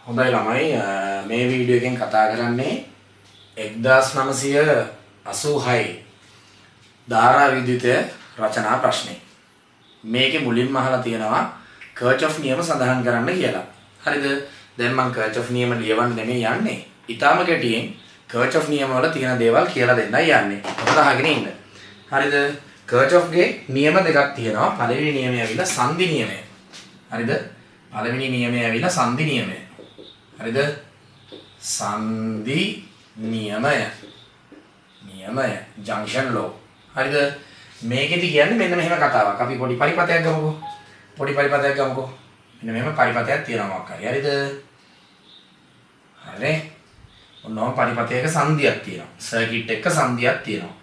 හොඳයි ළමයි මේ වීඩියෝ එකෙන් කතා කරන්නේ 1986 ධාරා විද්‍යුතය රචනා ප්‍රශ්නේ. මේකේ මුලින්ම අහලා තියෙනවා කර්චොෆ් නියම සඳහන් කරන්න කියලා. හරිද? දැන් මම කර්චොෆ් නියම ලියවන්න නෙමෙයි යන්නේ. ඊටාම ගැටියෙන් කර්චොෆ් නියම වල තියෙන දේවල් කියලා දෙන්නයි යන්නේ. ඔතන අහගෙන ඉන්න. හරිද? කර්චොෆ්ගේ නියම දෙකක් තියෙනවා. පළවෙනි නියමය ඇවිල්ලා සංදි නියමය. හරිද? පළවෙනි නියමය ඇවිල්ලා සංදි නියමය. හරිද? සංදි නියමය. නියමය ජංක්ෂන් ලෝ. හරිද? මේකෙදි කියන්නේ මෙන්න මෙහෙම කතාවක්. අපි පොඩි පරිපතයක් ගමුකෝ. පොඩි පරිපතයක් ගමුකෝ. මෙන්න මෙහෙම පරිපතයක් තියෙනවා මොකක් හරි. හරිද? හරි. ඔන්නෝම පරිපතයක සංදියක් තියෙනවා. සර්කිට් එක සංදියක් තියෙනවා.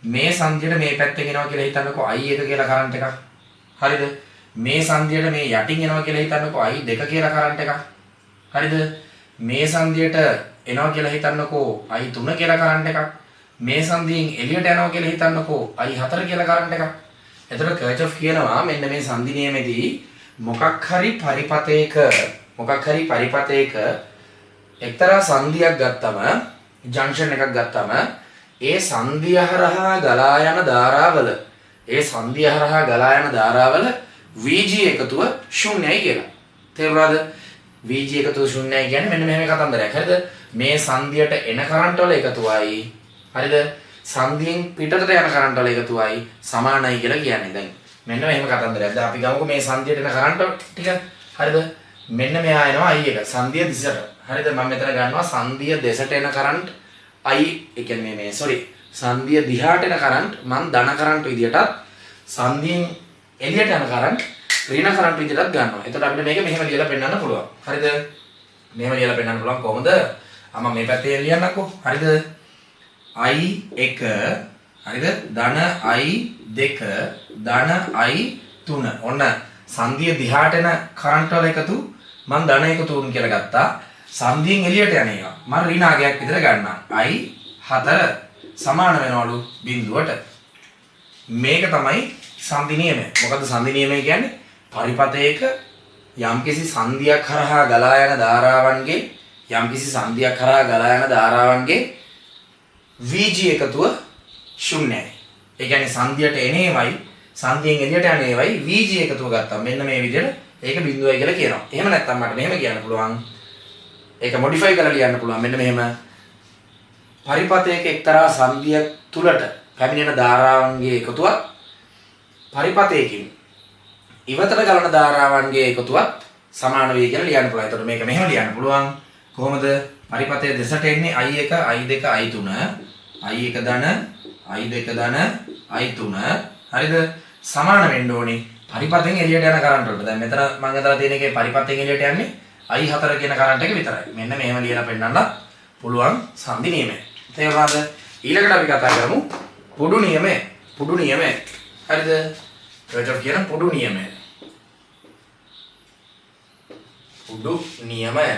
මේ සංදියට මේ පැත්තෙන් එනවා කියලා හිතන්නකෝ I1 කියලා කරන්ට් එකක්. හරිද? මේ සංදියට මේ යටින් එනවා කියලා හිතන්නකෝ I2 කියලා කරන්ට් එකක්. හරිද? මේ සංදියට එනවා කියලා හිතන්නකෝ I3 කියලා කරන්ට් එකක්. මේ සංදියෙන් එළියට යනවා කියලා හිතන්නකෝ I4 කියලා කරන්ට් එකක්. එතකොට කර්චොෆ් කියනවා මෙන්න මේ සංදි නියමෙදී මොකක් හරි පරිපතයක එක්තරා සංදියක් ගත්තම ජංක්ෂන් එකක් ගත්තම ඒ සංදිය හරහා ගලා යන ධාරාවල VG එකතුව ශූන්‍යයි කියලා. තේරුණාද? VG එකතුව ශූන්‍යයි කියන්නේ මෙන්න මෙහෙම කතන්දරයක්. හරිද? මේ සංදියට එන කරන්ට් වල එකතුවයි. හරිද? සංදියෙන් පිටතට යන කරන්ට් වල එකතුවයි සමානයි කියලා කියන්නේ. දැන් මෙන්න මෙහෙම කතන්දරයක්. දැන් අපි ගමුකෝ මේ සංදියට එන කරන්ට් ටික. හරිද? මෙන්න මෙහා එනවා I1 සංදිය දිශට. හරිද? මම මෙතන ගන්නවා සංදිය දෙසට එන කරන්ට් සංදිය දිහාට එන කරන්ට් මම ධන කරන්ට් විදියටත් සංදියෙන් එළියට යන කරන්ට් ඍණ කරන්ට් විදියටත් ගන්නවා. එතකොට අපිට මේක මෙහෙම ලියලා පෙන්නන්න පුළුවන්. හරිද? මෙහෙම ලියලා පෙන්නන්න පුළුවන් කොහොමද? මම මේ පැත්තේ ලියන්නම්කෝ. හරිද? I1 හරිද? ධන I2 ධන I3. ඔන්න සංදිය දිහාට එන කරන්ට් වල එකතු මම ධන එකතු වුන් කියලා ගත්තා. සංදියෙන් එළියට යන ඒවා මම ඍණාගයක් විතර ගන්නවා. I4 සමාන වෙනවලු බිඳුවට. මේක තමයි සංදි නියමය. මොකද්ද සංදි නියමය කියන්නේ? පරිපතයක යම්කිසි සංදියක් හරහා ගලා යන ධාරාවන්ගේ VG එකතුව ශුන්‍යයි. ඒ කියන්නේ සංදියට එන ඒවයි සංදියෙන් එළියට යන ඒවයි VG එකතුව ගත්තා. මෙන්න මේ විදිහට ඒක බිඳුවයි කියලා කියනවා. එහෙම නැත්නම් මට මෙහෙම කියන්න පුළුවන්. ඒක මොඩිෆයි කරලා ලියන්න පුළුවන්. මෙන්න මෙහෙම පරිපතයක එක්තරා සංදියක් තුලට පැමිණෙන ධාරාවන්ගේ එකතුවක් පරිපතයකින් ඉවතට ගලන ධාරාවන්ගේ එකතුවක් සමාන වෙයි කියලා ලියන්න පුළුවන්. එතකොට මේක මෙහෙම ලියන්න පුළුවන්. කොහොමද? පරිපතයේ දෙසට එන්නේ I1 I2 I3 I1 ධන I2 ධන I3 හරිද? සමාන වෙන්න ඕනේ පරිපතෙන් එළියට යන කරන්ට් වලට. දැන් මෙතන මම හදලා තියෙන එකේ පරිපතෙන් එළියට යන්නේ I4 කියන කරන්ට් එක විතරයි. මෙන්න මෙහෙම ලියලා පෙන්නන්න පුළුවන් සංදි නියමය. තේරුණාද? ඊළඟට අපි කතා කරමු පොඩු නියමය. පොඩු නියමය. හරිද? කර්චොෆ් කියන පොඩු නියමය. පොඩු නියමය.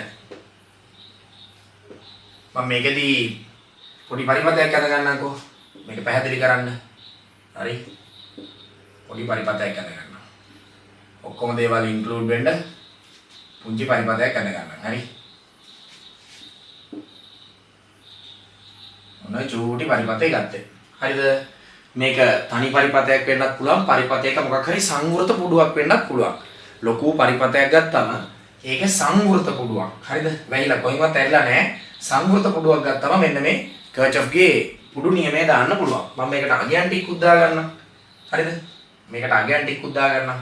මම මේකෙදී පොඩි පරිපතයක් අද ගන්නම්කෝ. මේක පැහැදිලි කරන්න. හරි? පොඩි පරිපතයක් අද ගන්නවා. ඔක්කොම දේවල් ඉන්ක්ලූඩ් වෙන්න පුංචි පරිපතයක් අද ගන්නවා. හරි? ඔන්න චූටි පරිපතේ ගත්තේ. හරිද? මේක තනි පරිපතයක් වෙන්නත් පුළුවන්. පරිපතයක මොකක් හරි සංවෘත පුඩුවක් වෙන්නත් පුළුවන්. ලොකු පරිපතයක් ගත්තම ඒක සංවෘත පුඩුවක්. හරිද? වැහිලා කොහෙවත් ඇරිලා නැහැ. සංවෘත පුඩුවක් ගත්තම මෙන්න මේ කර්චොෆ්ගේ පුඩු නියමය දාන්න පුළුවන්. මම මේකට අගයන් ටිකක් දා ගන්නම්. හරිද? මේකට අගයන් ටිකක් දා ගන්නම්.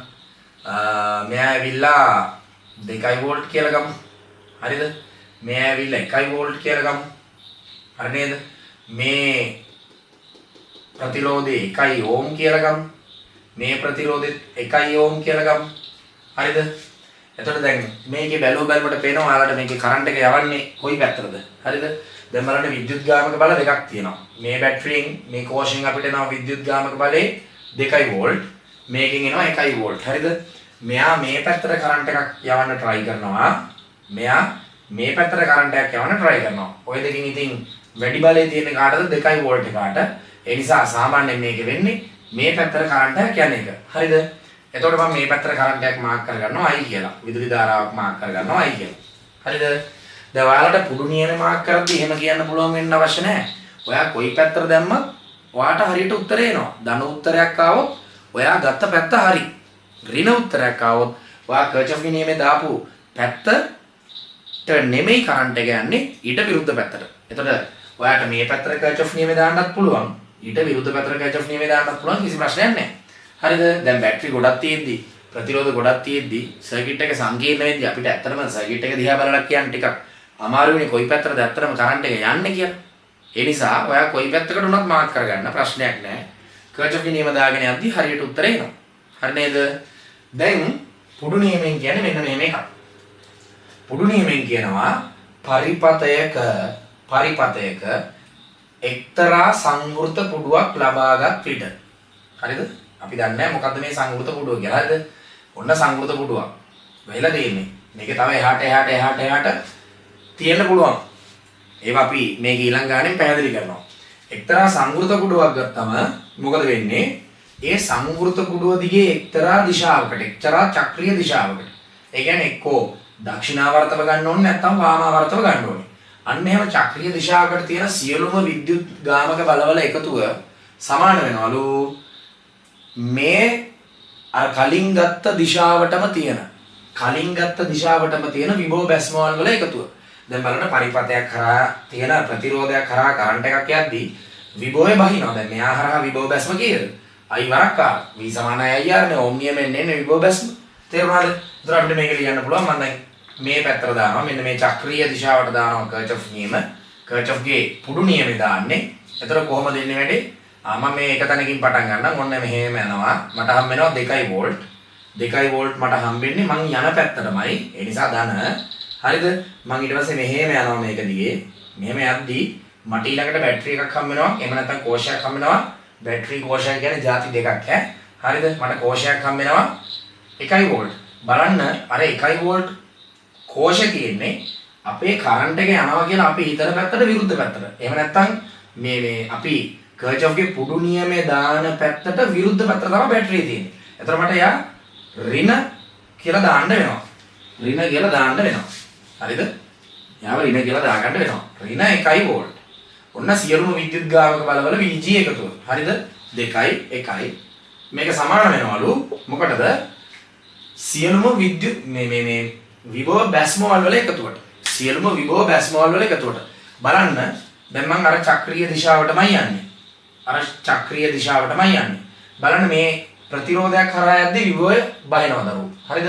මෙයා ඇවිල්ලා 2 වෝල්ට් කියලා ගමු. හරිද? මෙයා ඇවිල්ලා 1 වෝල්ට් කියලා ගමු. හරි නේද? මේ ප්‍රතිරෝධය 1 ඕම් කියලා ගමු. මේ ප්‍රතිරෝධෙත් 1 ඕම් කියලා ගමු. හරිද? එතකොට දැන් මේකේ බැලුවට පේනවා ඔයාලට මේකේ කරන්ට් එක යවන්නේ කොයි පැත්තටද? හරිද? දැන් බලන්න විද්‍යුත් ගාමක බල දෙකක් තියෙනවා. මේ බැටරියෙන් මේ කෝෂයෙන් අපිට එනවා විද්‍යුත් ගාමක බලේ 2 වෝල්ට්. මේකෙන් එනවා 1 වෝල්ට්. හරිද? මෙයා මේ පැත්තට කරන්ට් එකක් යවන්න try කරනවා. මෙයා මේ පැත්තට කරන්ට් එකක් යවන්න try කරනවා. ඔය දෙකෙන් ඉතින් වැඩි බලය තියෙන කාටද 2 වෝල්ට් එකට. ඒ නිසා සාමාන්‍යයෙන් මේක වෙන්නේ මේ පැත්තට කරන්ට් එකක් යන එක. හරිද? එතකොට මම මේ පැත්තට කරන්ට් එකක් මාක් කරගන්නවා I කියලා. විදුලි ධාරාවක් මාක් කරගන්නවා I කියලා. හරිද? දැන් ඔයාලට පුඩු නියම මාක් කරද්දී එහෙම කියන්න පුළුවන් වෙන්න අවශ්‍ය නැහැ. ඔයා කොයි පැත්තට දැම්මත් ඔයාට හරියට උත්තරේ එනවා. ධන උත්තරයක් ආවොත් ඔයා ගත්ත පැත්ත හරි. ඍණ උත්තරයක් ආවොත් ඔයා කර්චොෆ්ගේ නියමේ දාපු පැත්තට නෙමෙයි කරන්ට් එක යන්නේ ඊට විරුද්ධ පැත්තට. එතකොට ඔයාට මේ පැත්තට කර්චොෆ් නියමේ දාන්නත් පුළුවන්. ඊට විරුද්ධ පැත්තට කර්චොෆ් නියමේ දාන්නත් පුළුවන්. කිසි ප්‍රශ්නයක් නැහැ. හරිද? දැන් බැටරි ගොඩක් තියෙද්දි ප්‍රතිරෝධ ගොඩක් තියෙද්දි සර්කිට් එක සංකීර්ණ වෙද්දි අපිට ඇත්තටම සර්කිට් එක දිහා බලලා කියන්න ටිකක් අමාරුයිනේ කොයි පැත්තටද ඇත්තටම කරන්ට් එක යන්නේ කියලා. ඒ නිසා ඔයා කොයි පැත්තකට උනත් මාක් කරගන්න ප්‍රශ්නයක් නැහැ. කර්චොෆ්ගේ නියම දාගෙන යද්දි හරියට උත්තරේ එනවා. හරි නේද? දැන් පුඩු නියමෙන් කියන්නේ මෙන්න මෙහෙම එකක්. පුඩු නියමෙන් කියනවා පරිපතයක එක්තරා සංවෘත පුඩුවක් ලබාගත් විට. හරිද? අපි දන්නේ නැහැ මොකද්ද මේ සංවෘත පුඩුව කියලා. හරිද? ඔන්න සංවෘත පුඩුවක්. වෙලා තියෙන්නේ. මේක තව එහාට තියෙන්න පුළුවන්. ඒවා අපි මේක ඊළඟ ගානෙන් පැහැදිලි කරනවා. එක්තරා සංවෘත පුඩුවක් ගත්තම මොකද වෙන්නේ? ඒ සංවෘත පුඩුව දිගේ එක්තරා දිශාවකට, එක්තරා චක්‍රීය දිශාවකට. ඒ කියන්නේ එක්කෝ දක්ෂිණාවර්තව ගන්න ඕනේ නැත්නම් වාමාවර්තව ගන්න ඕනේ. අන්න එහෙම චක්‍රීය දිශාවකට තියෙන සියලුම විද්‍යුත් ගාමක බලවල එකතුව සමාන වෙනවලු මේ අර කලින් ගත්ත දිශාවටම තියෙන විභව බැස්මවල වල එකතුව. දැන් බලන්න පරිපතයක් කරා තියෙන ප්‍රතිරෝධයක් කරා කරන්ට් එකක් යද්දී විභවය බහිනවා. දැන් මෙහා හරහා විභව බැස්ම කීයද? I වරක් ආ V = IR නේ ඕම් නියමෙන් එන්නේ විභව බැස්ම. තේරුණාද? ඒතර අපිට මේක ලියන්න පුළුවන්. මම දැන් මේ පැත්තට දානවා. මෙන්න මේ චක්‍රීය දිශාවට දානවා කර්චොෆ් නියම. කර්චොෆ්ගේ පුඩු නියමේ දාන්නේ. ඒතර කොහොමද එන්නේ වැඩේ? මම මේ එක තැනකින් පටන් ගන්නම්. ඔන්න මෙහෙම යනවා. මට හම් වෙනවා 2 වෝල්ට්. 2 වෝල්ට් මට හම්බෙන්නේ මං යන පැත්තටමයි. ඒ නිසා ධන. හරිද? මං ඊට පස්සේ මෙහෙම යනවා මේක දිගේ. මෙහෙම යද්දී මට ඊළඟට බැටරි එකක් හම් වෙනවා. එහෙම නැත්නම් කෝෂයක් හම් වෙනවා. බැටරි කෝෂය කියන්නේ ಜಾති දෙකක් ඈ. හරිද? මට කෝෂයක් හම් වෙනවා 1 වෝල්ට්. බලන්න අර 1 වෝල්ට් කෝෂ කියන්නේ අපේ කරන්ට් එක යනවා කියලා අපි හිතන පැත්තට විරුද්ධ පැත්තට. එහෙම නැත්නම් මේ අපි කර්චොෆ්ගේ පුඩු නියමයේ දාන පැත්තට විරුද්ධ පැත්තට තමයි බැටරිය තියෙන්නේ. එතකොට මට යා ඍණ කියලා දාන්න වෙනවා. ඍණ කියලා දාන්න වෙනවා. හරිද? යාව ඍණ කියලා දාගන්න වෙනවා. ඍණ 1 වෝල්ට්. ඔන්න සියලුම විද්‍යුත් ගාමක බලවල VG එකතුව. හරිද? 2 1 මේක සමාන වෙනවලු මොකටද? සියලුම විද්‍යුත් මේ විභව බැස්මවල වල එකතුවට. සියලුම විභව බැස්මවල වල එකතුවට. බලන්න දැන් මම අර චක්‍රීය දිශාවටමයි යන්නේ. බලන්න මේ ප්‍රතිරෝධයක් හරහා යද්දී විභවය බහිනවා දරුවෝ. හරිද?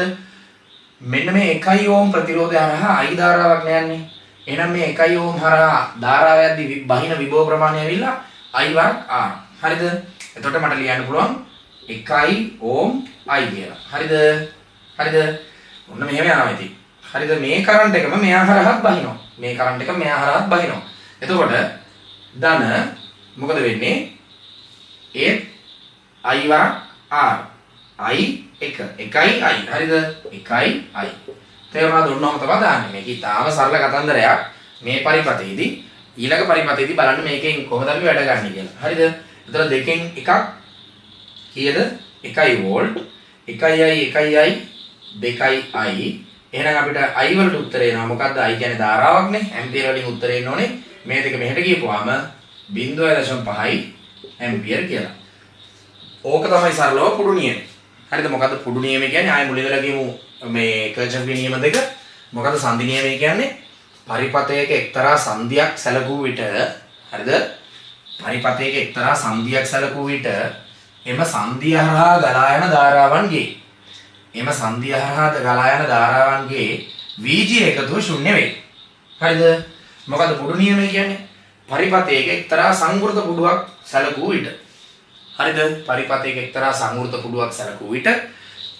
මෙන්න මේ 1 ඕම් ප්‍රතිරෝධය හරහා I ධාරාවක් නෑන්නේ. එහෙනම් මේ 1 ඕම් හරහා ධාරාව යද්දී බහින විභව ප්‍රමාණය ඇවිල්ලා I වර්ග R. හරිද? එතකොට මට ලියන්න පුළුවන් 1 ඕම් I කියලා. හරිද? ඔන්න මෙහෙම යනවා ඉතින්. හරිද? මේ කරන්ට් එකම මෙහා හරහාත් බහිනවා. එතකොට ධන මොකද වෙන්නේ? ඒ I වර්ග R. I 1 1යි I. හරිද? 1යි I. තේරුණාද? ඔන්නෝම තමයි දාන්නේ. මේක ඊටාම සරල කතන්දරයක්. මේ පරිපතේදී ඊළඟ පරිපතේදී බලන්න මේකෙන් කොහොමද අපි වැඩ ගන්න කියලා. හරිද? එතන දෙකෙන් එකක් කීයද? 1 වෝල්ට් 1යි 2යි එහෙනම් අපිට I වලට උත්තරේ එනවා. මොකද්ද? I කියන්නේ ධාරාවක්නේ. ඇම්පියර් වලින් උත්තරේ එන්න ඕනේ. මේ දෙක මෙහෙට ගියපුවාම 0.5 ඇම්පියර් කියලා. ඕක තමයි සරලව පුඩු නියම. හරිද? මොකද්ද පුඩු නියම කියන්නේ? ආයෙ මුලින්දලා කියමු මේ කර්චොෆ්ගේ නියම දෙක. මොකද්ද සංදි නියමය කියන්නේ? පරිපතයක එක්තරා සංදියක් සැලකූ විට හරිද? පරිපතයක එක්තරා සංදියක් සැලකූ විට එම සංදිය හරහා ගලා යන ධාරාවන්ගේ VG එකතුව ශුන්‍ය වෙයි. හරිද? මොකද්ද පුඩු නියමය කියන්නේ? පරිපතයක එක්තරා සංවෘත පුඩුවක් සැලකූ විට. හරිද? පරිපතයක එක්තරා සංවෘත පුඩුවක් සැලකූ විට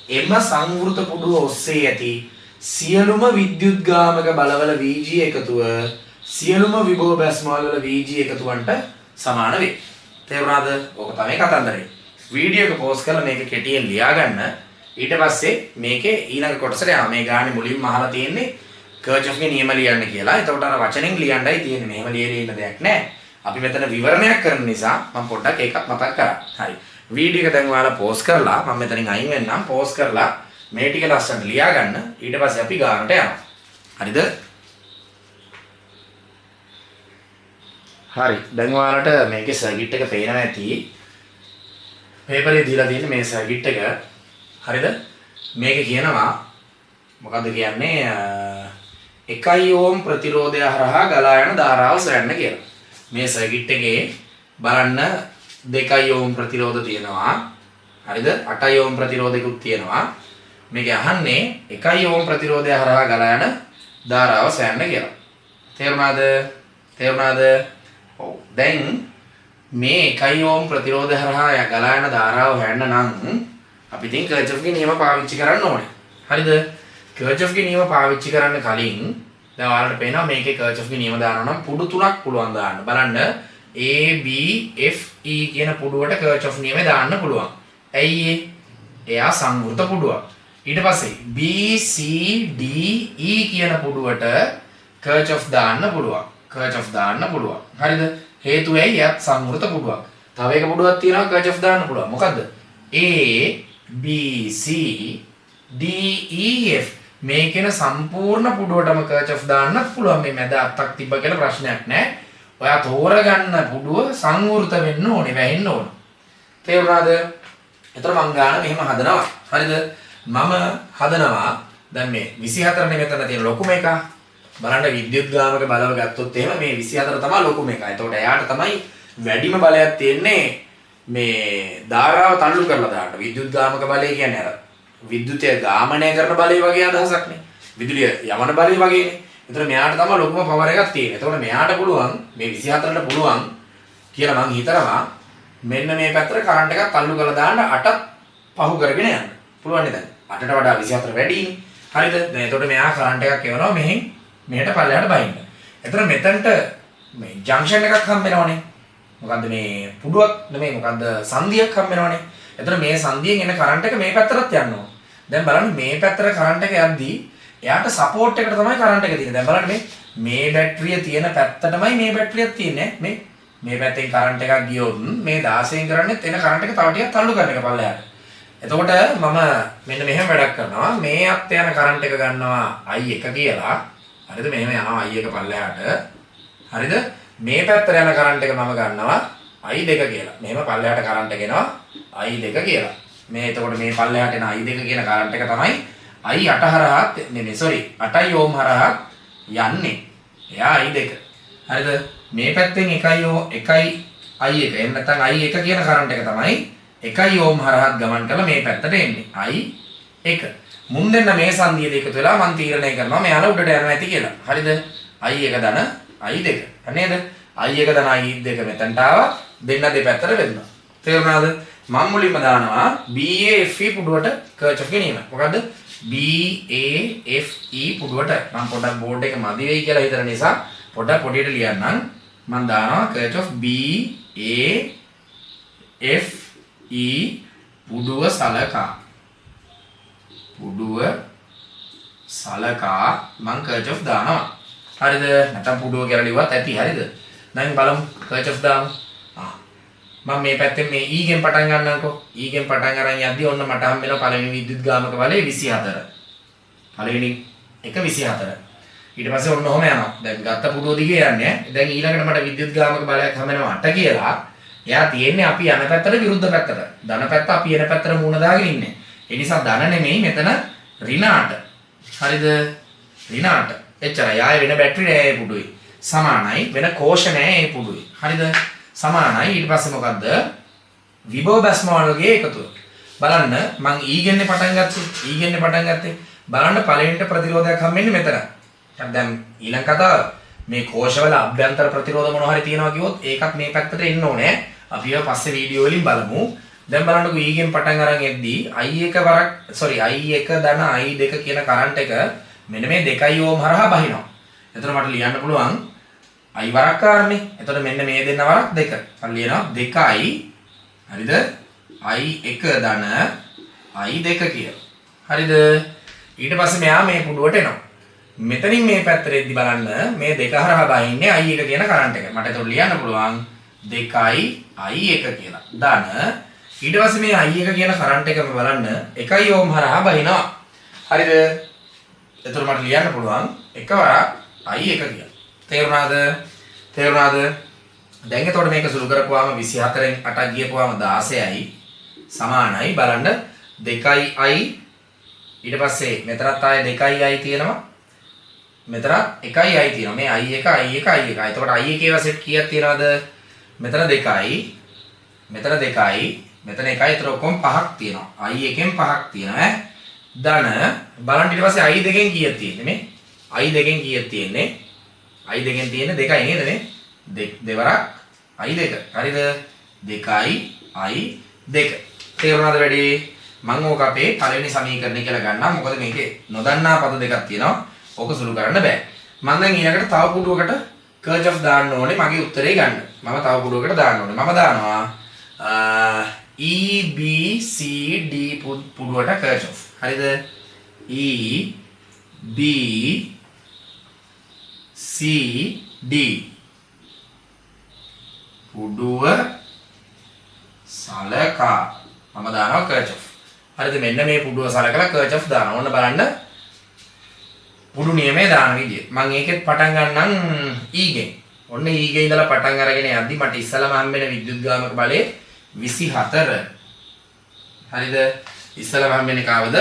එම සංවෘත පුඩුව ඔස්සේ ඇති සියලුම විද්‍යුත් ගාමක බලවල VG එකතුව සියලුම විභව බැස්මවල වල VG එකතුවන්ට සමාන වේ. තේරුණාද? ඕක තමයි කතන්දරේ. වීඩියෝ එක පෝස් කරලා මේක කෙටියෙන් ලියා ගන්න. ඊට පස්සේ මේකේ ඊළඟ කොටසට යනවා. මේ ගානේ මුලින්ම අහලා තියෙන්නේ කර්චොෆ්ගේ නියම ලියන්න කියලා. එතකොට අර වචනෙන් ලියන්නයි තියෙන්නේ. මෙහෙම ලියලා ඉන්න දෙයක් නැහැ. අපි මෙතන විවරණයක් කරන නිසා මම පොඩ්ඩක් එකක් මතක් කරා. හරි. වීඩියෝ එක දැන් ඔයාලා පෝස් කරලා මම මෙතනින් අයින් වෙන්නම්. පෝස් කරලා මේ ටික ලස්සනට ලියා ගන්න. ඊට පස්සේ අපි ගානට යනවා. හරිද? හරි. දැන් ඔයාලට මේකේ සර්කිට් එක පේනවා ඇති. පේපරේ දීලා තියෙන මේ සර්කිට් එක. හරිද? මේක කියනවා මොකද්ද කියන්නේ? 1 ඕම් ප්‍රතිරෝධය හරහා ගලා යන ධාරාව සොයන්න කියලා. මේ සර්කිට් එකේ බලන්න 2 ඕම් ප්‍රතිරෝධ තියෙනවා. හරිද? 8 ඕම් ප්‍රතිරෝධයකුත් තියෙනවා. මේක අහන්නේ 1 ඕම් ප්‍රතිරෝධය හරහා ගලා යන ධාරාව සොයන්න කියලා. තේරුණාද? තේරුණාද? ඔව්. දැන් මේ 1 ඕම් ප්‍රතිරෝධය හරහා ගලා යන ධාරාව හොයන්න නම් අපි ඉතින් කර්චොෆ්ගේ නියම පාවිච්චි කරන්න ඕනේ. හරිද? කර්චොෆ්ගේ නියම පාවිච්චි කරන්න කලින් දැන් ඔයාලට පේනවා මේකේ කර්චොෆ්ගේ නියම දානවා නම් පුඩු තුනක් පුළුවන් දාන්න. බලන්න A B F E කියන පුඩුවට කර්චොෆ් නියමය දාන්න පුළුවන්. ඇයි එයා සංවෘත පුඩුවක්. ඊට පස්සේ B C D E කියන පුඩුවට කර්චොෆ් දාන්න පුළුවන්. කර්චොෆ් දාන්න පුළුවන්. හරිද? හේතුව ඇයි? එයාත් සංවෘත පුඩුවක්. තව එක පුඩුවක් තියෙනවා කර්චොෆ් දාන්න පුළුවන්. මොකද්ද? A B C D E F මේ කියන සම්පූර්ණ පුඩුවටම කර්චොෆ් දාන්නත් පුළුවන්. මේ මැද අත්තක් තිබ්බ කියලා ප්‍රශ්නයක් නැහැ. ඔයා තෝරගන්න පුඩුව සංවෘත වෙන්න ඕනේ, වැහෙන්න ඕන. තේරුණාද? එතන මං ගන්න මෙහෙම හදනවා. හරිද? මම හදනවා දැන් මේ 24 නේ මෙතන තියෙන ලොකුම එක. බලන්න විද්‍යුත් ගාමක බලව ගත්තොත් එහෙම මේ 24 තමයි ලොකුම එක. එතකොට එයාට තමයි වැඩිම බලයක් තියෙන්නේ මේ ධාරාව තල්ලු කරලා දාන්න. විද්‍යුත් ගාමක බලය කියන්නේ අර විද්‍යුතය ගාමනය කරන බලය වගේ අදහසක් නේ. විදුලිය යවන බලය වගේනේ. එතකොට මෙයාට තමයි ලොකුම පවර් එකක් තියෙන්නේ. එතකොට මෙයාට පුළුවන් මේ 24ට පුළුවන් කියලා මං හිතනවා මෙන්න මේ පැත්තට කරන්ට් එකක් තල්ලු කරලා දාන්න 8ත් පහු කරගෙන යන්න. පුළුවන් නේද? 8ට වඩා 24 වැඩිනේ. හරිද? දැන් එතකොට මෙයා කරන්ට් එකක් එවනවා මෙහෙන් මෙහෙට පල්ලෙහාට බහින්න. එතකොට මෙතනට මේ ජංක්ෂන් එකක් හම්බ වෙනවනේ. මොකද්ද මේ පුඩුවක් නෙමෙයි මොකද්ද සංදියක් හම්බ වෙනවනේ. එතකොට මේ සංදියෙන් එන කරන්ට් එක මේ පැත්තටත් යනවා. දැන් බලන්න මේ පැත්තට කරන්ට් එක යද්දී එයාට සපෝට් එකට තමයි කරන්ට් එක තියෙන්නේ. දැන් බලන්න මේ බැටරිය තියෙන පැත්තටමයි මේ බැටරියක් තියෙන්නේ. මේ පැත්තෙන් කරන්ට් එකක් ගියොත් මේ 16න් කරන්නේ එන කරන්ට් එක තව ටිකක් තල්ලු කරන එක පල්ලෙහාට. එතකොට මම මෙන්න මෙහෙම වැඩක් කරනවා. මේ අත් යන කරන්ට් එක ගන්නවා I1 කියලා. හරිද? මෙහෙම යනවා I1 පල්ලෙහාට. හරිද? මේ පැත්තට යන කරන්ට් එක මම ගන්නවා I2 කියලා. මෙහෙම පල්ලෙහාට කරන්ට් එක එනවා I2 කියලා. මේ එතකොට මේ පල්ලෙහාට එන I2 කියන කරන්ට් එක තමයි I8 හරහා නෙමෙයි sorry 8 ඕම් හරහා යන්නේ. එයා I2. හරිද? මේ පැත්තෙන් 1 I1 එහෙම නැත්නම් I1 කියන කරන්ට් එක තමයි 1 ඕම් හරහා ගමන් කරලා මේ පැත්තට එන්නේ. I1. මුන් දෙන්න මේ සංදිය දෙක තුලා මම තීරණය කරනවා මෙයාලා උඩට යනවා ඇති කියලා. හරිද? I1 ධන I2. නේද? I1 ධන I2 මෙතනට ආවා. දෙන්න දෙපැත්තට වෙනවා. තේරුණාද? මම මුලින්ම දානවා BAFE පුඩුවට කර්චොෆ්ගේ නියම. මොකද්ද? BAFE පුඩුවට මම පොඩ්ඩක් බෝඩ් එක මදි වෙයි කියලා හිතන නිසා පොඩ්ඩක් පොඩියට ලියන්නම්. මම දානවා කර්චොෆ් BAFE පුඩුව සලකා. පුඩුව සලකා මම කර්චොෆ් දානවා. හරිද? නැත්නම් පුඩුව කියලා ලිව්වත් ඇති. හරිද? දැන් බලමු කර්චොෆ් දාමු. මම මේ පැත්තෙන් මේ E ගෙන් පටන් ගන්නම්කෝ. E ගෙන් පටන් අරන් යද්දි ඔන්න මට හම් වෙනවා පළවෙනි විද්‍යුත් ගාමක බලය 24. පළවෙනි එක 24. ඊට පස්සේ ඔන්න ඔහම යනවා. දැන් ගත්ත පුඩුව දිගේ යන්නේ. දැන් ඊළඟට මට විද්‍යුත් ගාමක බලයක් හම් වෙනවා 8 කියලා. එයා තියෙන්නේ අපි යන පැත්තට විරුද්ධ පැත්තට. ධන පැත්ත අපි එන පැත්තට මූණ දාගෙන ඉන්නේ. ඒ නිසා ධන නෙමෙයි මෙතන ඍණ 8. හරිද? ඍණ 8. එච්චරයි. ආයේ වෙන බැටරි නෑ මේ පුඩුවේ. සමානයි. වෙන කෝෂ නෑ මේ පුඩුවේ. හරිද? සමානයි. ඊට පස්සේ මොකද්ද? විභව බැස්මෝල්ගේ එකතුව. බලන්න මං E ගෙන්නේ පටන් ගත්තේ. බලන්න පළවෙනිට ප්‍රතිරෝධයක් හම්බෙන්නේ මෙතන. දැන් ඊළඟ කතාව මේ කෝෂවල අභ්‍යන්තර ප්‍රතිරෝධ මොනවා හරි තියෙනවා කිව්වොත් ඒකත් මේ පැත්තට එන්න ඕනේ. අපි ඒවා පස්සේ වීඩියෝ වලින් බලමු. දැන් බලන්නකෝ E ගෙන් පටන් අරන් එද්දී I1 ධන I2 කියන කරන්ට් එක මෙන්න මේ 2 ඕම් හරහා බහිනවා. එතන මට ලියන්න පුළුවන් I වරක් කාරණේ. එතකොට මෙන්න මේ දෙන්න වරක් 2. මම ලියනවා 2i හරිද? I1 ධන I2 කියලා. හරිද? ඊට පස්සේ මෙයා මේ පුඩුවට එනවා. මෙතනින් මේ පැත්තට එද්දි බලන්න මේ 2 හරහා බහින්නේ I1 කියන කරන්ට් එක. මට එතකොට ලියන්න පුළුවන් 2i I1 කියලා. ධන ඊට පස්සේ මේ I1 කියන කරන්ට් එකම බලන්න 1 ඕම් හරහා බහිනවා. හරිද? එතකොට මට ලියන්න පුළුවන් එකවරක් i 1 කියලා. තේරුණාද? තේරුණාද? දැන් එතකොට මේක සුළු කරපුවාම 24න් 8ක් ගියපුවාම 16යි සමානයි. බලන්න 2i ඊට පස්සේ මෙතනත් ආයේ 2i තියෙනවා. මෙතනත් 1i තියෙනවා. මේ i1 i1 i1. එතකොට i1 වශයෙන් කීයක් තියෙනවද? මෙතන 2i මෙතන 2i මෙතන 1යි. ඒතර ඔක්කොම 5ක් තියෙනවා. i1ෙන් 5ක් තියෙනවා ඈ. ධන බලන්න ඊට පස්සේ i දෙකෙන් කීයක් තියෙන්නේ මේ? i දෙකෙන් කීයක් තියෙන්නේ? i දෙකෙන් තියෙන්නේ 2යි නේද මේ? දෙවරක් i 2. හරිද? 2යි i 2. තේරුණාද වැඩි? මම ඕක අපේ පළවෙනි සමීකරණය කියලා ගන්නවා. මොකද මේකේ නොදන්නා පද දෙකක් තියෙනවා. ඕක සුළු කරන්න බෑ. මම දැන් ඊළඟට තව පුඩුවකට කර්ච් ඔෆ් දාන්න ඕනේ මගේ උත්තරේ ගන්න. මම තව පුඩුවකට දාන්න ඕනේ. මම දානවා E B C D පුඩුවට කර්ච් ඔෆ්. හරිද? E B C D පුඩුව සලකා මම දානවා කර්ච් ඔෆ්. හරිද? මෙන්න මේ පුඩුව සලකලා කර්ච් ඔෆ් දානවා. ඔන්න බලන්න පුඩු නියමයේ දාන විදිය. මම ඒකෙත් පටන් ගන්නම් E ගෙන්. ඔන්න E ගෙන් ඉඳලා පටන් අරගෙන යද්දි මට ඉස්සලම හම්බෙන විද්‍යුත්ගාමක බලය 24. හරිද? ඉස්සලම හම්බෙන්නේ කවද?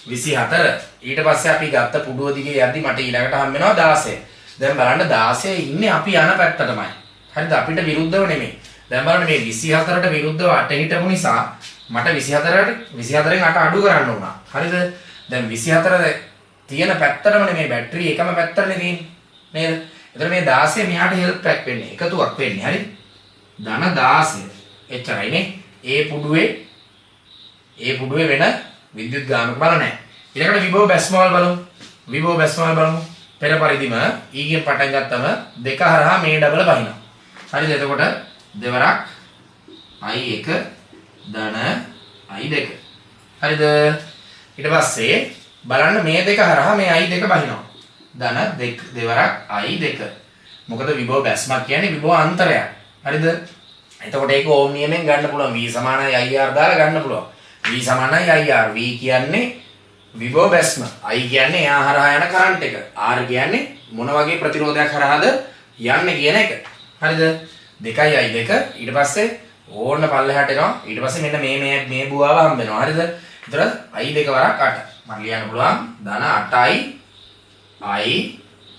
24. ඊට පස්සේ අපි ගත්ත පුඩුව දිගේ යද්දි මට ඊළඟට හම්බෙනවා 16. දැන් බලන්න 16 ඉන්නේ අපි යන පැත්තටමයි. හරිද? අපිට විරුද්ධව නෙමෙයි. දැන් බලන්න මේ 24ට විරුද්ධව 8 හිටපු නිසා මට 24න් 8 අඩු කරන්න වුණා. හරිද? දැන් 24 තියෙන පැත්තටම නෙමෙයි බැටරි එකම පැත්තටනේ තියෙන්නේ. නේද? එතකොට මේ 16 මෙයාට හෙල්ප් එකක් වෙන්නේ. එකතුවක් වෙන්නේ. හරි? ධන 16. එච්චරයි නේ. ඒ පුඩුවේ වෙන විද්‍යුත්ගාමක බල නැහැ. ඊළඟට විභව බැස්මවල් බලමු. විභව බැස්මවල් බලමු. පෙර පරිදිම E ගෙන් පටන් ගත්තම 2 හරහා මේ ඩබල බහිනවා. හරිද? එතකොට දෙවරක් i1 ධන i2. හරිද? ඊට පස්සේ බලන්න මේ දෙක හරහා මේ i2 බහිනවා. ධන දෙවරක් i2. මොකද විභව බැස්මක් කියන්නේ විභව අන්තරයක්. හරිද? එතකොට ඒක ඕම් නියමෙන් ගන්න පුළුවන්. v සමානයි ir දාලා ගන්න පුළුවන්. v සමානයි ir. v කියන්නේ විභව බැස්ම. i කියන්නේ එයා හරහා යන කරන්ට් එක. r කියන්නේ මොන වගේ ප්‍රතිරෝධයක් හරහාද යන්නේ කියන එක. හරිද? 2යි i2 ඊට පස්සේ ඕන්න පල්ලෙහාට එනවා. ඊට පස්සේ මෙන්න මේ බුවාව හම්බ වෙනවා. හරිද? ඒතර i2 වරක් 8. මම ලියන්න පුළුවන් ධන 8යි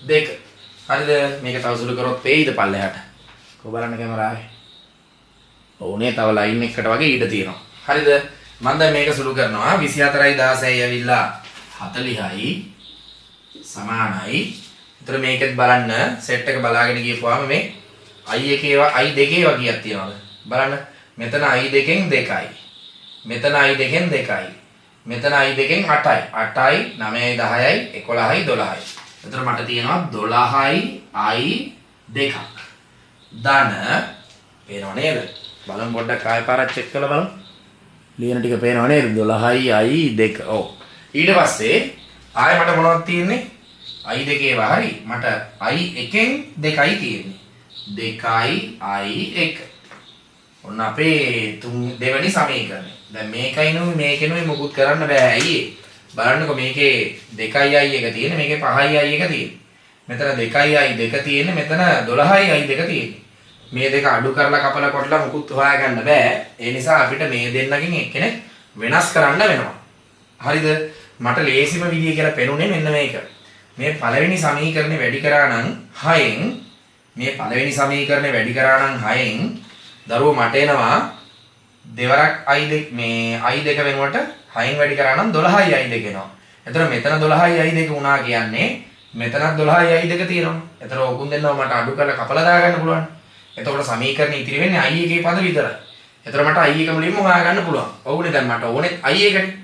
i2. හරිද? මේක තව සුළු කරොත් පේයිද පල්ලෙහාට? කො බලන්න කැමරාවේ. ඕනේ තව ලයින් එකකට වගේ ඊට තියෙනවා. හරිද? මම දැන් මේක සුළු කරනවා 24යි 16යි ඇවිල්ලා 40යි සමානයි. ඒතර මේකෙත් බලන්න සෙට් එක බලාගෙන ගියපුවාම මේ i1 i2 වගේක් තියනවාද? බලන්න මෙතන i2ෙන් 2යි. මෙතන i2ෙන් 2යි. මෙතන i2ෙන් 8යි. 8යි 9යි 10යි 11යි 12යි. එතකොට මට තියෙනවා 12යි i2ක්. ධන පේනව නේද? බලමු පොඩ්ඩක් ආයෙ පාරක් චෙක් කරලා බලමු. ලියන ටික පේනව නේද? 12යි i2. ඔව්. ඊට පස්සේ ආයෙ මට මොනවද තියෙන්නේ? i2 හරි. මට i1ෙන් 2යි තියෙන්නේ. 2යි i1. ඔන්න අපේ දෙවෙනි සමීකරණය. දැන් මේකෙනුයි මුකුත් කරන්න බෑ. ඇයි ඒ? බලන්නකො මේකේ 2යි i1 තියෙන්නේ. මේකේ 5යි i1 තියෙන්නේ. මෙතන 2යි i2 තියෙන්නේ. මෙතන 12යි i2 තියෙන්නේ. මේ දෙක අඩු කරලා කපලා කොටලා මුකුත් හොයාගන්න බෑ. ඒ නිසා අපිට මේ දෙන්නකින් එක්කෙනෙක් වෙනස් කරන්න වෙනවා. හරිද? මට ලේසිම විදිය කියලා පෙනුනේ මෙන්න මේක. මේ පළවෙනි සමීකරණය වැඩි කරා නම් 6න් මේ පළවෙනි සමීකරණය වැඩි කරා නම් 6න් දරුවෝ මට එනවා දෙවරක් i2 මේ i2 වෙනුවට 6න් වැඩි කරා නම් 12යි i2 එනවා. එතකොට මෙතන 12යි i2 වුණා කියන්නේ මෙතනත් 12යි i2 තියෙනවා. එතකොට ඕකුන් දෙන්නව මට අඩු කරලා කපලා දාගන්න පුළුවන්. එතකොට සමීකරණය ඉතිරි වෙන්නේ i1 පද විතරයි. එතකොට මට i1 මුලින්ම හොයාගන්න පුළුවන්. ඔව්නේ දැන් මට ඕනේ i1 නේ.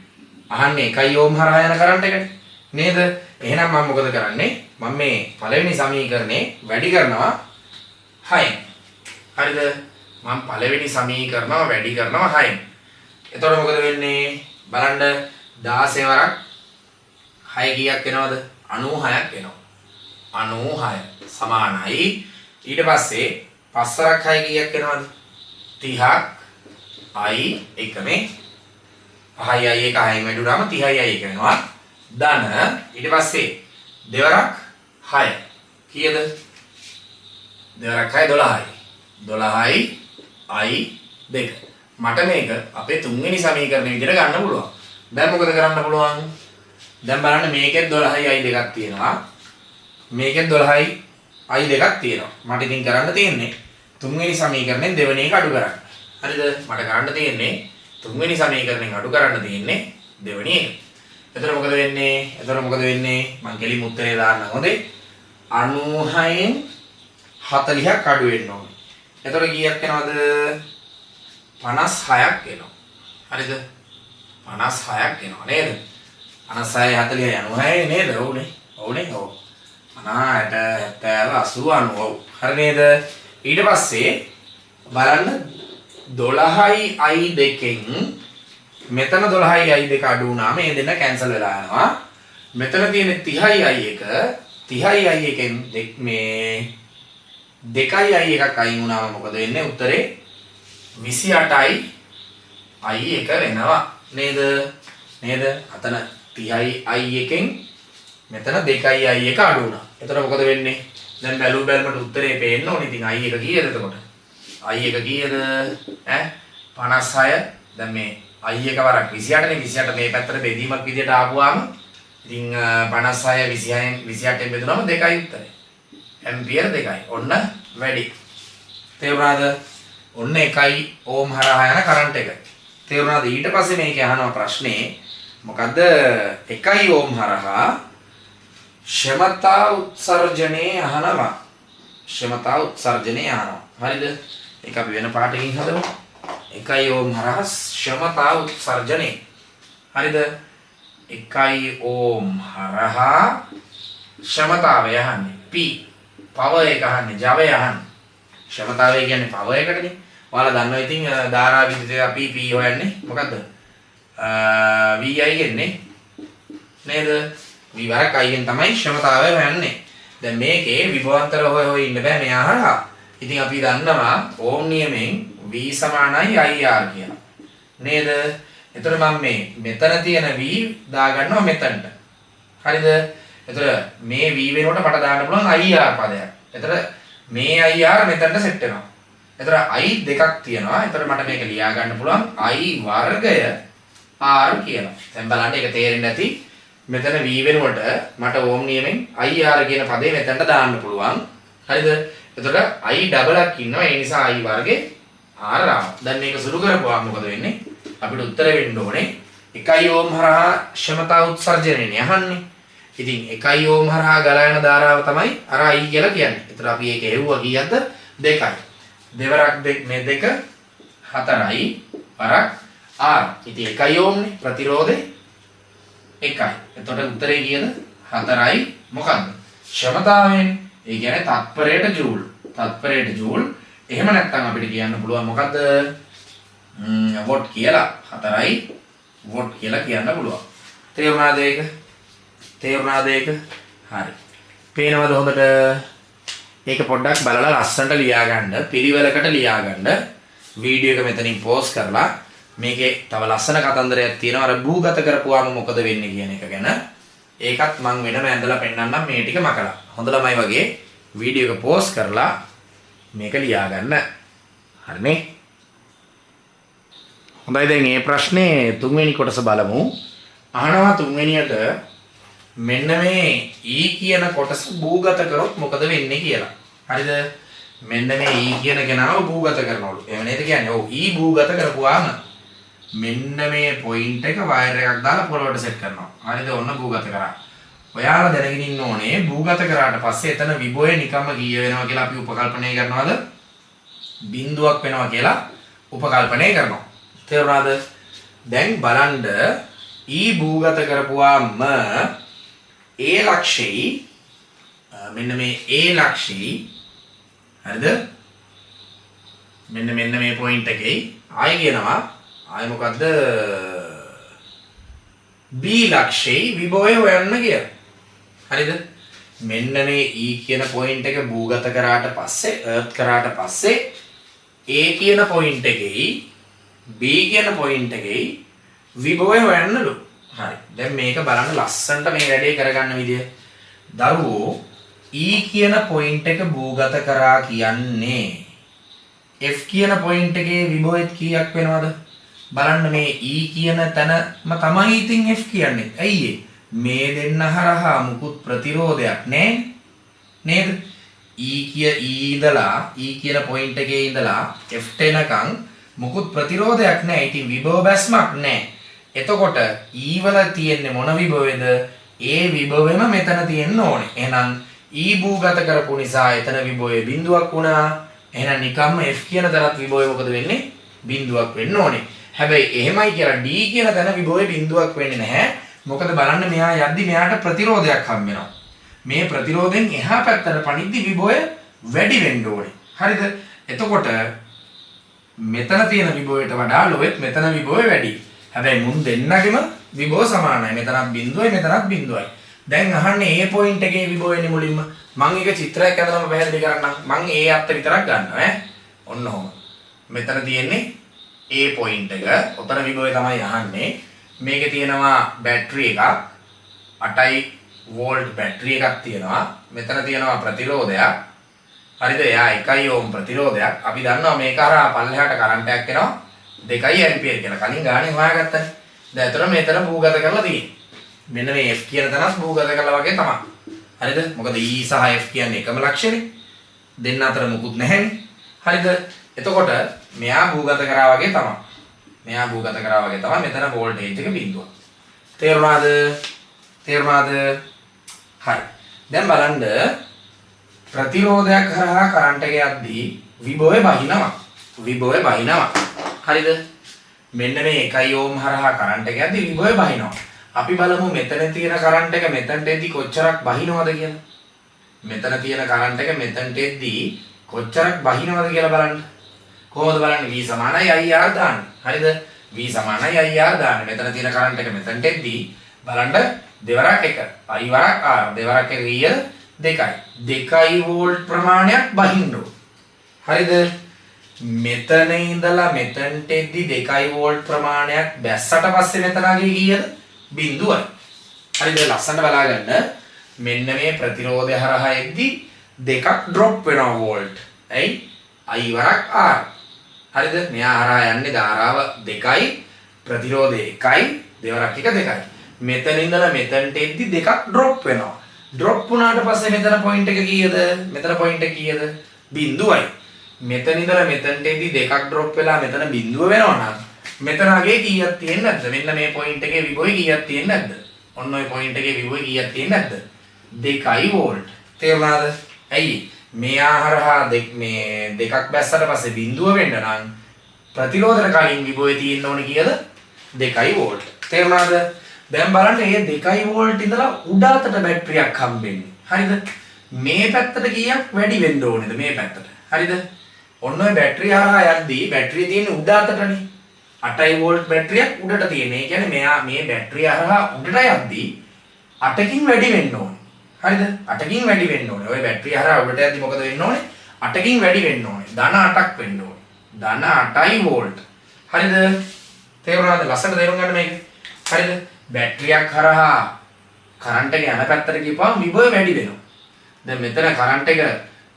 අහන්නේ 1 ඕම් හරහා යන කරන්ට් එකනේ. නේද? එහෙනම් මම මොකද කරන්නේ? මම මේ පළවෙනි සමීකරණේ වැඩි කරනවා 6න්. හරිද? මම පළවෙනි සමීකරණය වැඩි කරනවා 6න්. එතකොට මොකද වෙන්නේ? බලන්න 16 වරක් 6 කීයක් වෙනවද? 96ක් එනවා. 96 සමානයි. ඊට පස්සේ 5 වරක් 6 කීයක් වෙනවද? 30ක් i1 මේ 5යි i1 6න් වැඩි වුණාම 30යි i1 වෙනවා. ධන ඊට පස්සේ දෙවරක් 6 කීයද? දෙවරක් 6 12යි. 12යි i 2. මට මේක අපේ තුන්වෙනි සමීකරණය විදිහට ගන්න පුළුවන්. දැන් මොකද කරන්න පුළුවන්? දැන් බලන්න මේකෙත් 12යි i 2ක් තියෙනවා. මේකෙත් 12යි i 2ක් තියෙනවා. මට ඉතින් කරන්න තියෙන්නේ තුන්වෙනි සමීකරණයෙන් දෙවෙනි එක අඩු කරන්න. හරිද? මට කරන්න තියෙන්නේ තුන්වෙනි සමීකරණයෙන් අඩු කරන්න තියෙන්නේ දෙවෙනි එක. එතකොට මොකද වෙන්නේ? මම කෙලින්ම උත්තරේ දාන්නම්. හොඳේ. 96න් 40ක් අඩු වෙන්න ඕනේ. එතකොට කීයක් එනවද? 56ක් එනවා. හරිද? 56ක් එනවා නේද? 56 40 96 නේද? ඔව්නේ. ඔව්. 50 60 70 80 ඔව්. හරි නේද? ඊට පස්සේ බලන්න 12යි i 2කින් මෙතන 12යි i 2 අඩු වුණාම මේ දෙන්න කැන්සල් වෙලා යනවා. මෙතන තියෙන 30යි i 1 30යි i 1කින් මේ 2යි i 1ක් අයින් වුණාම මොකද වෙන්නේ? උත්තරේ 28යි i 1 වෙනවා නේද? අතන 30යි i 1කින් මෙතන 2යි i 1 අඩු වුණා. එතකොට මොකද වෙන්නේ? දැන් බැලුවට උත්තරේ පේන්න ඕනේ. ඉතින් i 1 කීයද එතකොට? i 1 කීයද? 56. දැන් මේ i 1 වරක් 28 නේ. 28 මේ පැත්තට බෙදීමක් විදියට ආපුවාම ඉතින් 56 26න් 28න් බෙදුනම 2යි උත්තරේ. ඇම්පියර් 2යි. ඔන්න වැඩි. තේරුණාද? ඔන්න 1 ඕම් හරහා යන කරන්ට් එක. තේරුණාද? ඊට පස්සේ මේක අහනවා ප්‍රශ්නේ මොකද්ද? 1 ඕම් හරහා ක්ෂමතා උත්සර්ජනයේ අහනවා. හරිද? ඒක අපි වෙන පාඩකින් හදමු. 1 ඕම් හරහා ක්ෂමතා උත්සර්ජනය. හරිද? 1 ඕම් හරහා ක්ෂමතාවය අහන්නේ. P පවර් එක අහන්නේ. ජවය අහන්නේ. ක්ෂමතාවය කියන්නේ පවර් එකටනේ. ඔයාලා දන්නවා ඉතින් ධාරා විද්‍යුතය අපි P හොයන්නේ මොකද්ද? VI ගෙන්නේ නේද? V වරක් I ගෙන් තමයි ක්ෂමතාවය හොයන්නේ. දැන් මේකේ විභවාන්තර හොය ඉන්න බෑ මෙයා හරහා. ඉතින් අපි දන්නවා ඕම් නියමෙන් V සමානයි IR කියලා. නේද? එතකොට මම මෙතන තියෙන V දාගන්නවා මෙතනට. හරිද? එතකොට මේ V වෙනකොට මට දාන්න පුළුවන් IR පදයක්. එතකොට මේ IR මෙතනට සෙට් වෙනවා. එතකොට I දෙකක් තියෙනවා. එතකොට මට මේක ලියා ගන්න පුළුවන් I වර්ගය R කියලා. දැන් බලන්න ඒක තේරෙන්නේ නැති. මෙතන V වෙනකොට මට ඕම් නියමෙන් IR කියන පදේ මෙතනට දාන්න පුළුවන්. හරිද? එතකොට I ඩබලක් ඉන්නවා. ඒ නිසා I වර්ගේ R ආවා. දැන් මේක සුළු කරපුවාම මොකද වෙන්නේ? අපිට උත්තර වෙන්න ඕනේ 1 ඕම් හරහා ක්ෂමතා උත්සර්ජනයනේ අහන්නේ. ඉතින් 1 ඕම් හරහා ගලා යන ධාරාව තමයි අර I කියලා කියන්නේ. ඒතර අපි ඒක හෙව්වා කීයක්ද? 2යි. දෙවරක් මේ 2 4යි වරක් R. ඉතින් 1 ඕම්නේ ප්‍රතිරෝධේ 1යි. එතකොට උත්තරේ කීයද? 4යි මොකද්ද? ක්ෂමතාවයෙන්. ඒ කියන්නේ තත්පරයට ජූල්. එහෙම නැත්නම් අපිට කියන්න පුළුවන් මොකද්ද? වොට් කියලා. 4යි වොට් කියලා කියන්න පුළුවන්. තේරුණාද ඒක? හරි. පේනවද හොඳට? ඒක පොඩ්ඩක් බලලා ලස්සනට ලියා ගන්න, පිළිවෙලකට ලියා ගන්න. වීඩියෝ එක මෙතනින් පෝස් කරලා මේකේ තව ලස්සන කතන්දරයක් තියෙනවා. අර භූගත කරපුවාම මොකද වෙන්නේ කියන එක ගැන. ඒකත් මම වෙනම ඇඳලා පෙන්නන්නම් මේ ටික මකලා. හොඳ ළමයි වගේ වීඩියෝ එක පෝස් කරලා මේක ලියා ගන්න. හරිනේ? හොඳයි දැන් මේ ප්‍රශ්නේ තුන්වෙනි කොටස බලමු. අහනවා තුන්වෙනියට මෙන්න මේ E කියන කොටස භූගත කරොත් මොකද වෙන්නේ කියලා. හරිද? මෙන්න මේ E කියන කෙනාව භූගත කරනවලු. එහෙම නේද කියන්නේ? ඔව් E භූගත කරපුවාම මෙන්න මේ පොයින්ට් එක වයර් එකක් දාලා පොළොවට සෙට් කරනවා. හරිද? ඔන්න භූගත කරා. ඔයාලා දැනගෙන ඉන්න ඕනේ භූගත කරාට පස්සේ එතන විභවය නිකම්ම කීය වෙනවා කියලා අපි උපකල්පනය කරනවද? බිඳුවක් වෙනවා කියලා උපකල්පනය කරනවා. තේරුණාද? දැන් බලන්න E භූගත කරපුවාම A ලක්ෂයි මෙන්න මේ A ලක්ෂයි හරිද? මෙන්න මේ පොයින්ට් එකේ ආයි කියනවා ආයි මොකද්ද? B ලක්ෂයි විභවය හොයන්න කියලා. හරිද? මෙන්න මේ E කියන පොයින්ට් එක භූගත කරාට පස්සේ එර්ත් කරාට පස්සේ A කියන පොයින්ට් එකේ B කියන පොයින්ට් එකේ විභවය හොයන්නලු. හරි. දැන් මේක බලන්න ලස්සනට මේ වැඩේ කරගන්න විදිය. දරුවෝ E කියන පොයින්ට් එක භූගත කරා කියන්නේ F කියන පොයින්ට් එකේ විභවයත් කීයක් වෙනවද? බලන්න මේ E කියන තැනම තමයි ඉතින් F කියන්නේ. ඇයි ඒ? මේ දෙන්න හරහා මුකුත් ප්‍රතිරෝධයක් නැහැ නේද? E කියන පොයින්ට් එකේ ඉඳලා F එනකන් මුකුත් ප්‍රතිරෝධයක් නැහැ. ඉතින් විභව බැස්මක් නැහැ. එතකොට E වල තියෙන්නේ මොන විභවයද? ඒ විභවෙම මෙතන තියෙන්න ඕනේ. එහෙනම් E භූගත කරපු නිසා එතන විභවය බිඳුවක් වුණා. එහෙනම් නිකම්ම F කියන තැනත් විභවය මොකද වෙන්නේ? බිඳුවක් වෙන්න ඕනේ. හැබැයි එහෙමයි කියලා D කියන තැන විභවය බිඳුවක් වෙන්නේ නැහැ. මොකද බලන්න මෙයා යද්දි මෙයාට ප්‍රතිරෝධයක් හම් වෙනවා. මේ ප්‍රතිරෝධයෙන් එහා පැත්තට පනිද්දි විභවය වැඩි වෙන්න ඕනේ. හරිද? එතකොට මෙතන තියෙන විභවයට වඩා ලොවෙත් මෙතන විභවය වැඩි. හැබැයි මුන් දෙන්නගෙම විභව සමානයි. මෙතනත් බිඳුවයි මෙතනත් බිඳුවයි. දැන් අහන්නේ A පොයින්ට් එකේ විභවයනේ මුලින්ම. මම එක චිත්‍රයක් ඇඳලාම පැහැදිලි කරන්නම්. මම A අත්ත විතරක් ගන්නවා ඈ. ඔන්න ඔහොම. මෙතන තියෙන්නේ A පොයින්ට් එක. ඔතන විභවය තමයි අහන්නේ. මේකේ තියෙනවා බැටරි එකක්. 8 වෝල්ට් බැටරි එකක් තියෙනවා. මෙතන තියෙනවා ප්‍රතිරෝධයක්. හරිද? එයා 1 ඕම් ප්‍රතිරෝධයක්. අපි දන්නවා මේක හරහා පල්ලෙහාට කරන්ට් එකක් එනවා 2 ඇම්පියර් කියලා. කලින් ගානේ හොයාගත්තනේ. දැන් අතන මෙතන භූගත කරලා තියෙන්නේ. මෙන්න මේ F කියන තැනත් භූගත කළා වගේ තමයි. හරිද? මොකද E සහ F කියන්නේ එකම ලක්ෂණේ. දෙන්න අතර මුකුත් නැහැනේ. හරිද? එතකොට මෙයා භූගත කරා වගේ තමයි. මෙතන වෝල්ටේජ් එක බිඳුවක්. තේරුණාද? හරි. දැන් බලන්න ප්‍රතිරෝධයක් හරහා කරන්ට් එක යද්දී විභවය බහිනවා. හරිද? මෙන්න මේ 1 ඕම් හරහා කරන්ට් එක යද්දී විභවය බහිනවා. අපි බලමු මෙතන තියෙන කරන්ට් එක මෙතනට එද්දි කොච්චරක් බහිනවද කියලා. මෙතන තියෙන කරන්ට් එක මෙතනට එද්දි කොච්චරක් බහිනවද කියලා බලන්න. කොහොමද බලන්නේ? V සමානයි IR දාන්න. හරිද? V සමානයි IR දාන්න. මෙතන තියෙන කරන්ට් එක මෙතනට එද්දි බලන්න දෙවරක් 1 I වරක් R දෙවරක් 1 කීයද? 2යි. 2 වෝල්ට් ප්‍රමාණයක් බහින්න ඕන. හරිද? මෙතන ඉඳලා මෙතනට එද්දි 2 වෝල්ට් ප්‍රමාණයක් බැස්සට පස්සේ මෙතනගේ කීයද? බිඳුවයි. හරිද? ලස්සනට බලාගන්න. මෙන්න මේ ප්‍රතිරෝධය හරහා එද්දි දෙකක් ඩ්‍රොප් වෙනවා වෝල්ට්. ඇයි? I වරක් R. හරිද? මෙයා හරහා යන්නේ ධාරාව 2යි ප්‍රතිරෝධය 1යි දෙවරක් 1 2යි. මෙතන ඉඳලා මෙතනට එද්දි දෙකක් ඩ්‍රොප් වෙනවා. ඩ්‍රොප් වුණාට පස්සේ මෙතන පොයින්ට් එක කීයද? බිඳුවයි. මෙතන ඉඳලා මෙතනට එද්දි දෙකක් ඩ්‍රොප් වෙලා මෙතන බිඳුව වෙනවා නම් මෙතන අගේ කීයක් තියෙන්නේ නැද්ද? මෙන්න මේ පොයින්ට් එකේ විභවය කීයක් තියෙන්නේ නැද්ද? ඔන්න ඔය පොයින්ට් එකේ විභවය කීයක් තියෙන්නේ නැද්ද? 2 වෝල්ට්. තේරුණාද? ඇයි? මෙයා හරහා මේ දෙකක් බැස්සට පස්සේ බිඳුව වෙන්න නම් ප්‍රතිරෝධයට කලින් විභවය තියෙන්න ඕනේ කීයද? 2 වෝල්ට්. තේරුණාද? දැන් බලන්න මේ 2 වෝල්ට් ඉඳලා උඩ අතට බැටරියක් හම්බෙන්නේ. හරිද? මේ පැත්තට කීයක් වැඩි වෙන්න ඕනේද මේ පැත්තට? හරිද? ඔන්න ඔය බැටරිය හරහා යද්දී බැටරිය තියෙන්නේ උඩ අතටනේ. 8 වෝල්ට් බැටරියක් උඩට තියෙන්නේ. ඒ කියන්නේ මෙයා මේ බැටරිය හරහා උඩට යද්දී 8කින් වැඩි වෙන්න ඕනේ. හරිද? 8කින් වැඩි වෙන්න ඕනේ. ඔය බැටරිය හරහා උඩට යද්දී මොකද වෙන්න ඕනේ? 8කින් වැඩි වෙන්න ඕනේ. ධන 8ක් වෙන්න ඕනේ. ධන 8 වෝල්ට්. හරිද? තේරුණාද? ලස්සනට තේරුම් ගන්න මේක. හරිද? බැටරියක් හරහා කරන්ට් එක යන පැත්තට ගිහපුවම විභවය වැඩි වෙනවා. දැන් මෙතන කරන්ට් එක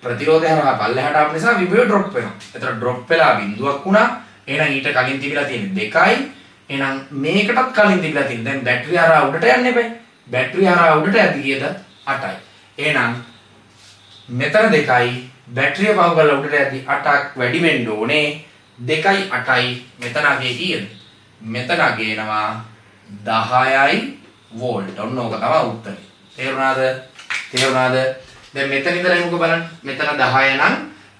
ප්‍රතිරෝධය හරහා පල්ලෙහාට ආව නිසා විභවය ඩ්‍රොප් වෙනවා. එතන ඩ්‍රොප් වෙලා බිඳුවක් වුණා. එහෙනම් ඊට කලින් තිබිලා තියෙන්නේ 2යි. එහෙනම් මේකටත් කලින් තිබිලා තියෙන්නේ. දැන් බැටරිය හරහා උඩට යන්න එපා. බැටරිය හරහා උඩට යද්දි කීයද? 8යි. එහෙනම් මෙතන 2යි. බැටරිය පහු කරලා උඩට යද්දි 8ක් වැඩි වෙන්න ඕනේ. 2යි 8යි. මෙතන අගේ කීයද? මෙතන අගේ එනවා 10යි වෝල්ට්. ඔන්න ඕක තමයි උත්තරේ. තේරුණාද? දැන් මෙතන ඉඳලා මොකද බලන්න. මෙතන 10 නම්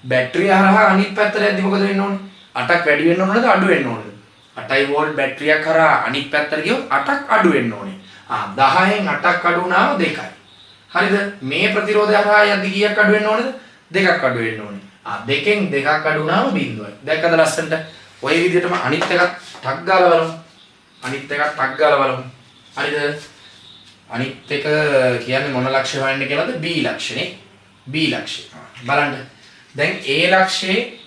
බැටරිය හරහා අනිත් පැත්තට යද්දි මොකද වෙන්න ඕනේ? 8ක් වැඩි වෙන්න ඕනද අඩු වෙන්න ඕනද? 8 වෝල්ට් බැටරියක් හරහා අනිත් පැත්තට ගියොත් 8ක් අඩු වෙන්න ඕනේ. 10න් 8ක් අඩු වුණාම 2යි. හරිද? මේ ප්‍රතිරෝධය හරහා යද්දි කීයක් අඩු වෙන්න ඕනද? 2ක් අඩු වෙන්න ඕනේ. 2කින් 2ක් අඩු වුණාම බිඳුවයි. දැක්කද ලස්සනට? ඔය විදිහටම අනිත් එකත් ටක් ගාලා බලමු. හරිද? අනිත් එක කියන්නේ මොන ලක්ෂ්‍ය හොයන්න කියලාද? B ලක්ෂ්‍යනේ. B ලක්ෂ්‍ය. බලන්න. දැන් A ලක්ෂ්‍යයේ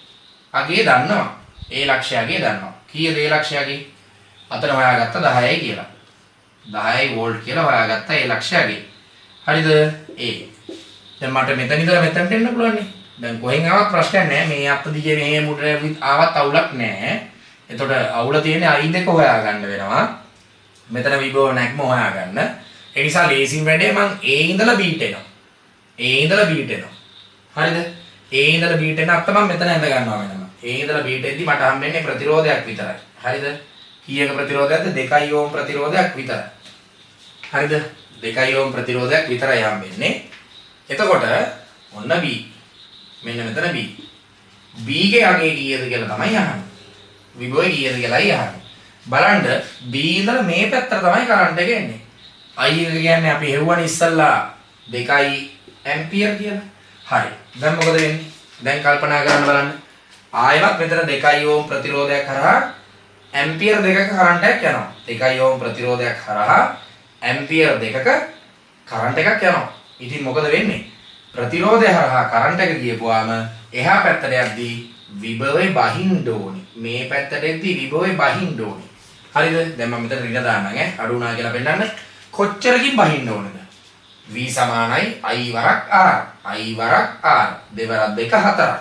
අගේ දන්නවා. A ලක්ෂ්‍ය අගේ දන්නවා. කීයද A ලක්ෂ්‍ය අගේ? අතන හොයාගත්ත 10යි කියලා. 10 වෝල්ට් කියලා හොයාගත්ත A ලක්ෂ්‍ය අගේ. හරිද? A. දැන් මට මෙතන ඉඳලා මෙතනට එන්න පුළුවන් නේ. දැන් කොහෙන් ආවත් ප්‍රශ්නයක් නැහැ. මේ අත් දිගේ මෙහෙ මුඩට ආවත් අවුලක් නැහැ. එතකොට අවුල තියෙන්නේ I දෙක හොයාගන්න වෙනවා. මෙතන විභව නැක්ම හොයාගන්න. ඒ නිසා ලේසින් වැඩේ මං A ඉඳලා B ට එනවා. A ඉඳලා B ට එනවා. හරිද? A ඉඳලා B ට එන අත්ත මම මෙතන ඇඳ ගන්නවා වෙනම. A ඉඳලා B ට එද්දි මට හම්බෙන්නේ ප්‍රතිරෝධයක් විතරයි. හරිද? කීයක ප්‍රතිරෝධයක්ද? 2 ඕම් ප්‍රතිරෝධයක් විතරයි. හරිද? 2 ඕම් ප්‍රතිරෝධයක් විතරයි හම්බෙන්නේ. එතකොට ඔන්න B. මෙන්න මෙතන B. B ගේ අගේ කීයද කියලා තමයි අහන්නේ. විභවය කීයද කියලායි අහන්නේ. බලන්න B ඉඳලා මේ පැත්තට තමයි කරන්ට් එක එන්නේ. I එක කියන්නේ අපි හෙව්වනේ ඉස්සල්ලා 2 ඇම්පියර් කියලා. හරි. දැන් මොකද වෙන්නේ? දැන් කල්පනා කරන්න බලන්න. ආයෙත් මෙතන 2 ඕම් ප්‍රතිරෝධයක් කරා ඇම්පියර් දෙකක කරන්ට් එකක් යනවා. 2 ඕම් ප්‍රතිරෝධයක් කරා ඇම්පියර් දෙකක කරන්ට් එකක් යනවා. ඉතින් මොකද වෙන්නේ? ප්‍රතිරෝධය හරහා කරන්ට් එක ගියපුවාම එහා පැත්තට යද්දී විභවය බහින්න ඕනේ. මේ පැත්තට යද්දී විභවය බහින්න ඕනේ. හරිද? දැන් මම මෙතන ඍණ දාන්නම් ඈ. අඩු වුණා කියලා පෙන්නන්න. කොච්චරකින් බහින්න ඕනද? V සමානයි I වරක් R. I වරක් R. දෙවරක් 2 4ක්.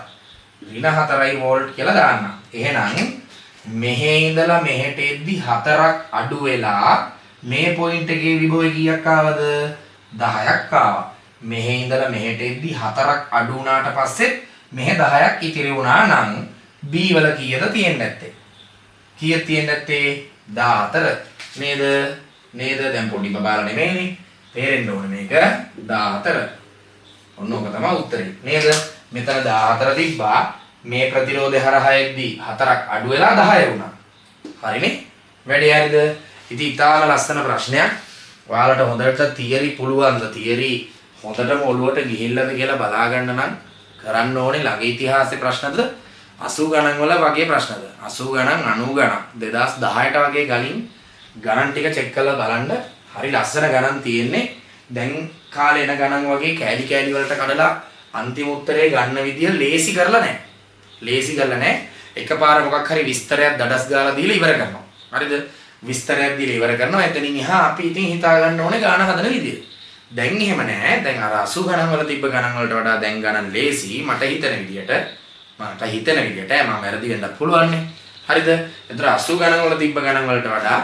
ඍණ 4යි වෝල්ට් කියලා දාන්න. එහෙනම් මෙහෙ ඉඳලා මෙහෙට එද්දි 4ක් අඩු වෙලා මේ පොයින්ට් එකේ විභවය කීයක් ආවද? 10ක් ආවා. මෙහෙ ඉඳලා මෙහෙට එද්දි 4ක් අඩු වුණාට පස්සේ මෙහෙ 10ක් ඉතිරි වුණා නම් B වල කීයද තියෙන්නේ නැත්තේ? කීයක් තියෙන්නේ නැත්තේ? 14 නේද? නේද? දැන් පොඩි බබාලා නෙමෙයිනේ. තේරෙන්න ඕනේ මේක 14. ඔන්න ඕක තමයි උත්තරේ. නේද? මෙතන 14 තිබ්බා. මේ ප්‍රතිරෝධය හරහා එද්දි 4ක් අඩු වෙලා 10 වුණා. හරිනේ? වැඩේ හරිද? ඉතින් ඊටාම ලස්සන ප්‍රශ්නයක්. ඔයාලට හොඳට තියරි පුළුවන්ද? තියරි හොඳටම ඔළුවට ගිහිල්ලාද කියලා බලා ගන්න නම් කරන්න ඕනේ ළඟ ඉතිහාසයේ ප්‍රශ්නද 80 ගණන් වල වගේ ප්‍රශ්නද 80 ගණන් 90 ගණන් 2010ට වගේ ගලින් ගණන් ටික චෙක් කරලා බලන්න. හරි ලස්සන ගණන් තියෙන්නේ. දැන් කාලේ එන ගණන් වගේ කෑලි කෑලි වලට කඩලා අන්තිම උත්තරේ ගන්න විදිය ලේසි කරලා නැහැ. ලේසි කරලා නැහැ. එකපාර මොකක් හරි විස්තරයක් දඩස් ගාලා දීලා ඉවර කරනවා. හරිද? විස්තරයක් දීලා ඉවර කරනවා. එතනින් එහා අපි ඉතින් හිතා ගන්න ඕනේ ගාන හදන විදිය. දැන් එහෙම නැහැ. දැන් අර 80 ගණන් වල තිබ්බ ගණන් වලට වඩා දැන් ගණන් ලේසි. මට හිතෙන විදියට මම වැරදි වෙන්නත් පුළුවන් නේ. හරිද? ඒතර 80 ගණන් වල තිබ්බ ගණන් වලට වඩා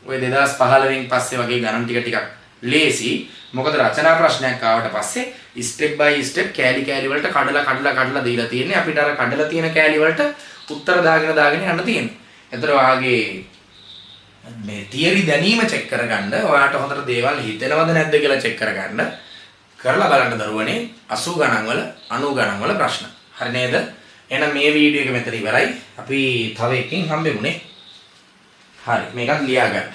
ඔය 2015 පස්සේ වගේ ගණන් ටිකක් ලේසි. මොකද රචනා ප්‍රශ්නයක් ආවට පස්සේ ස්ටෙප් බයි ස්ටෙප් කෑලි කෑලි වලට කඩලා දීලා තියෙන්නේ. අපිට අර කඩලා තියෙන කෑලි වලට උත්තර දාගෙන යන්න තියෙන්නේ. ඒතර වාගේ මේ තියරි දැනීම චෙක් කරගන්න ඔයාට හොඳට දේවල් හිතෙනවද නැද්ද කියලා චෙක් කරගන්න. කරලා බලන්න දරුවනේ 80 ගණන් වල 90 ගණන් වල ප්‍රශ්න. හරි නේද? එහෙනම් මේ වීඩියෝ එක මෙතන ඉවරයි. අපි තව එකකින් හම්බෙමුනේ. හරි මේකත් ලියා ගන්න.